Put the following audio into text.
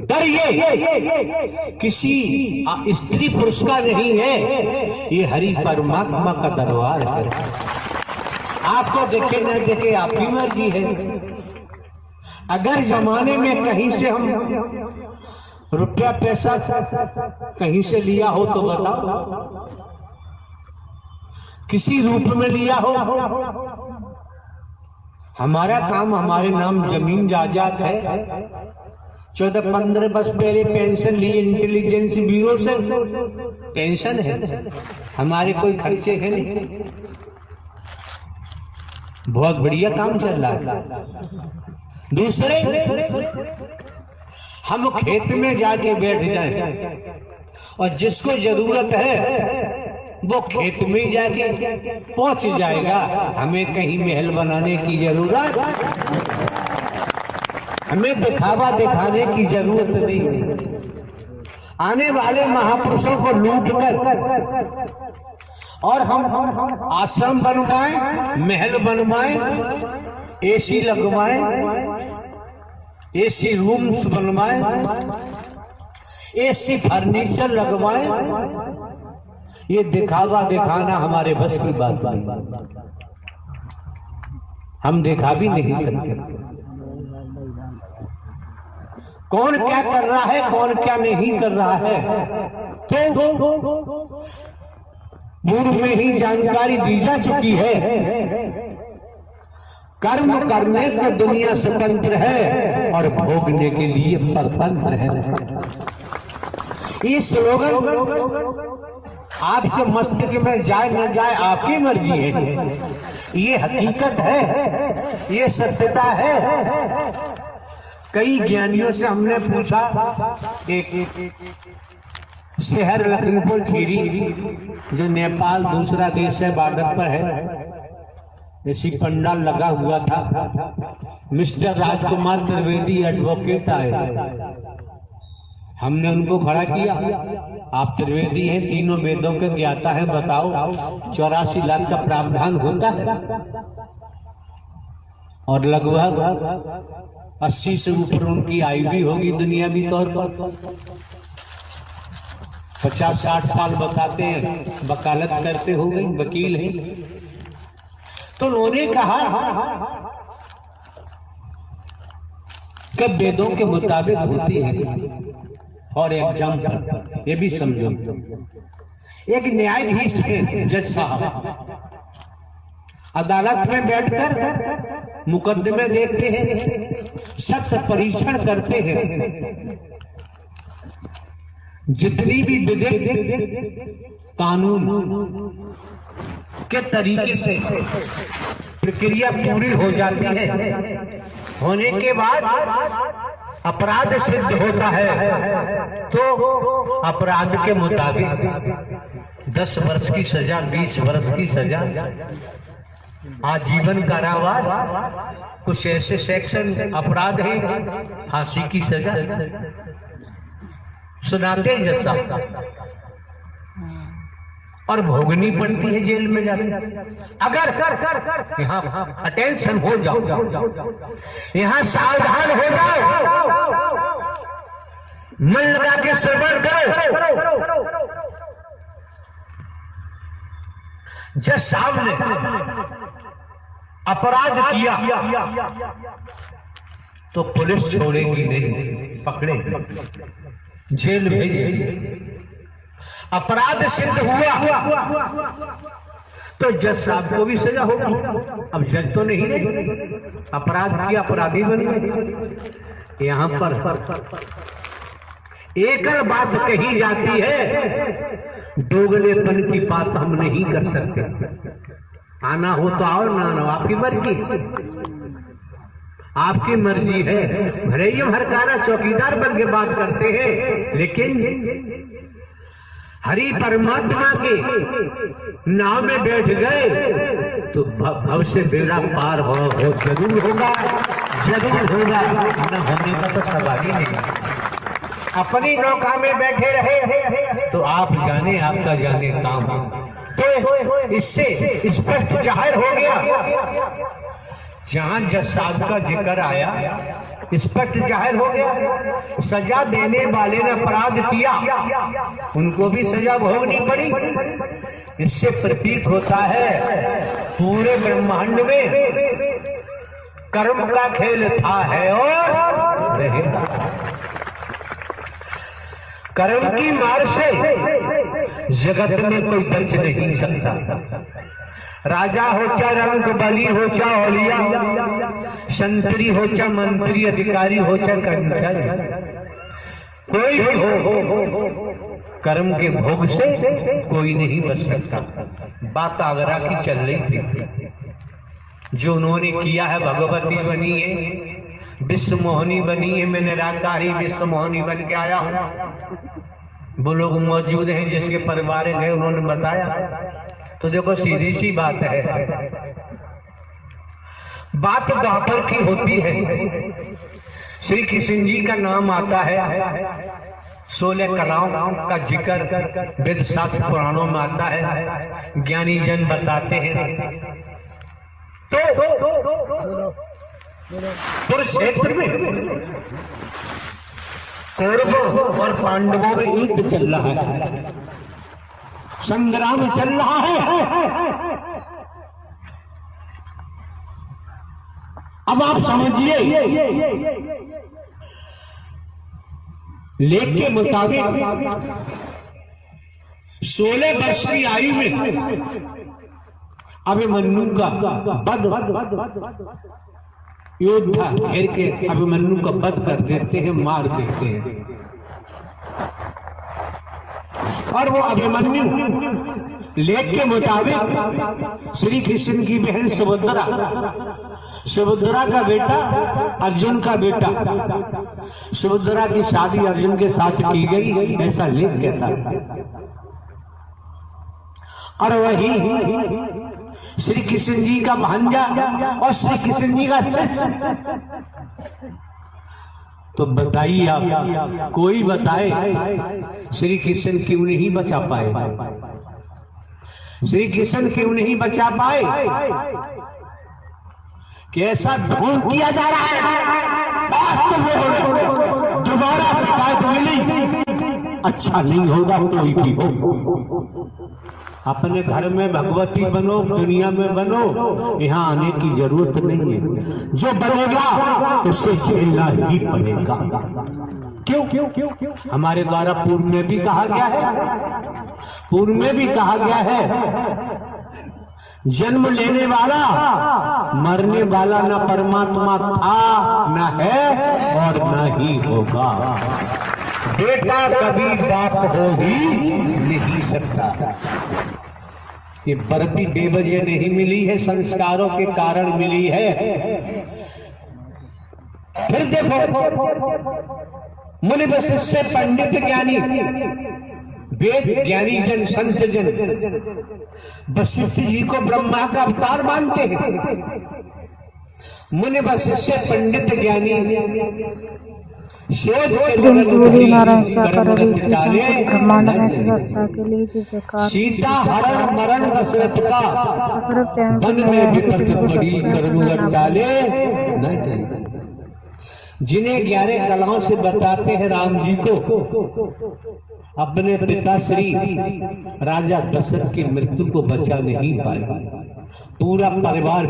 डर ये किसी स्त्री पुरुष का नहीं है, ये हरि परमात्मा का दरबार है। आपको देखे न देखे आपकी मर्जी है। अगर जमाने में कहीं से हम रुपया पैसा कहीं से लिया हो तो बताओ, किसी रूप में लिया हो। हमारा काम, हमारे नाम जमीन जायदाद है। 14-15 वर्ष पहले पेंशन ली इंटेलिजेंस ब्यूरो से, पेंशन है, हमारे कोई खर्चे हैं नहीं। बहुत बढ़िया काम चल रहा है। दूसरे, हम खेत में जाके बैठ जाएं और जिसको जरूरत है वो खेत में जाके पहुंच जाएगा। हमें कहीं महल बनाने की जरूरत, हमें दिखावा दिखाने की जरूरत नहीं है। आने वाले महापुरुषों को लूट कर और हम आश्रम बनवाएं, महल बनवाएं, एसी लगवाएं, एसी रूम्स बनवाएं, एसी फर्नीचर लगवाएं, ये दिखावा दिखाना हमारे बस की बात नहीं। हम दिखा भी नहीं सकते। कौन क्या कर रहा है, कौन क्या नहीं कर रहा है, तो पूर्व में ही जानकारी दी जा चुकी है। कर्म करने को दुनिया स्वतंत्र है और भोगने के लिए परतंत्र है। ये स्लोगन आपके मस्तिष्क में जाए न जाए आपकी मर्जी है। ये हकीकत है, ये सत्यता है। कई ज्ञानियों से हमने पूछा, एक शहर लखीमपुर खीरी जो नेपाल दूसरा देश है, बॉर्डर पर है, ऐसी पंडाल लगा हुआ था। मिस्टर राजकुमार त्रिवेदी एडवोकेट आए, हमने उनको खड़ा किया। आप त्रिवेदी हैं, तीनों वेदों के ज्ञाता हैं, बताओ 84 लाख का प्रावधान होता है और लगभग 80 से ऊपर उनकी आयु भी होगी दुनियावी तौर पर। 50-60 साल बताते हैं, वकालत करते हो गई, वकील हैं। तो उन्होंने कहा कि वेदों के मुताबिक होती है। और एग्जाम्पल ये भी समझो, एक न्यायाधीश है, जज साहब अदालत में बैठकर मुकदमे देखते हैं, सत्य परीक्षण करते हैं। जितनी भी विधिक कानून के तरीके से प्रक्रिया पूरी हो जाती है, होने के बाद अपराध सिद्ध होता है तो अपराध के मुताबिक 10 वर्ष की सजा, 20 वर्ष की सजा, आजीवन कारावास, कुछ ऐसे सेक्शन अपराध हैं फांसी की सजा सुनाते हैं जैसा, और भोगनी पड़ती है जेल में जाकर। अगर यहाँ अटेंशन हो जाओ, यहाँ सावधान हो जाओ, मन लगा के श्रवण करो। जज साहब ने अपराध किया तो पुलिस छोड़ेगी नहीं, पकड़ेगी, जेल भेजेगी। अपराध सिद्ध हुआ तो जज साहब को भी सजा होगी। अब जज तो नहीं रहे, अपराध किया, अपराधी बन गए। यहाँ पर एक बात कही जाती है, दोगलेपन की बात हम नहीं कर सकते। आना हो तो आओ, ना आना आपकी मर्जी, आपकी मर्जी है। भले ही हम हरकारा चौकीदार बन के बात करते हैं, लेकिन हरि परमात्मा के नाव में बैठ गए तो भव से बेड़ा पार हो जरूर होगा, जरूर होगा। न होने का तो सवाल ही नहीं। अपनी नौका में बैठे रहे तो आप जाने, आपका जाने काम। तो इससे स्पष्ट जाहिर हो गया जहां जज साहब का जिक्र आया स्पष्ट जाहिर हो गया, सजा देने वाले ने अपराध किया, उनको भी सजा भोगनी पड़ी। इससे प्रतीत होता है पूरे ब्रह्मांड में कर्म का खेल था, है और रहेगा। कर्म की मार से जगत में कोई बच नहीं सकता। राजा हो चाहे रंग बली हो चाहे औलिया, संतरी हो चाहे मंत्री, अधिकारी हो चाहे कर्मचारी, कोई भी हो, कर्म के भोग से कोई नहीं बच सकता। बात आगरा की चल रही थी, जो उन्होंने किया है, भगवती बनी है, विश्व मोहनी बनी है, मैं निराकारी विश्व मोहनी बन के आया हूं। वो लोग मौजूद हैं जिसके परिवार गए, उन्होंने बताया। तो देखो सीधी सी बात है, बात द्वापर की होती है। श्री कृष्ण जी का नाम आता है, 16 कलाओं का जिक्र वेद शास्त्र पुराणों में आता है, ज्ञानी जन बताते हैं। तो कुरुक्षेत्र में कौरवों और पांडवों में युद्ध चल रहा है, संग्राम चल रहा है। अब आप समझिए, लेख के मुताबिक 16 वर्ष की आयु में अभिमन्यु का वध, योद्धा घेर के अभिमन्यु का वध कर देते हैं, मार देते हैं। और वो अभिमन्यु लेख के मुताबिक श्री कृष्ण की बहन सुभद्रा, सुभद्रा का बेटा अर्जुन का बेटा, सुभद्रा की शादी अर्जुन के साथ की गई, ऐसा लेख कहता है। और वही श्री कृष्ण जी का भांजा और श्री कृष्ण जी का शिष्य। तो बताइए आप, कोई बताए श्री कृष्ण क्यों नहीं बचा पाए? श्री कृष्ण क्यों नहीं बचा पाए? कैसा ढोंग किया जा रहा है? दोबारा शिकायत मिली, अच्छा नहीं होगा कोई भी हो। अपने घर में भगवती बनो, दुनिया में बनो, यहाँ आने की जरूरत नहीं है। जो बनेगा उसे झेलना ही पड़ेगा। क्यों? हमारे द्वारा पूर्व में भी कहा गया है, जन्म लेने वाला मरने वाला न परमात्मा था, न है और न ही होगा। बेटा कभी बाप हो ही नहीं सकता। ये बरती बेवजह नहीं मिली है, संस्कारों के कारण मिली है। फिर देखो, मुनि वशिष्ठ पंडित ज्ञानी, वेद ज्ञानी जन, संत जन वशिष्ठ जी को ब्रह्मा का अवतार मानते हैं। मुनि वशिष्ठ पंडित ज्ञानी सीता हरण मरण दशरथ का, वन में विपत पड़ी करुण डाले न टले। जिन्हें 11 कलाओं से बताते हैं राम जी को, अपने पिता श्री राजा दशरथ की मृत्यु को बचा नहीं पाए। पूरा परिवार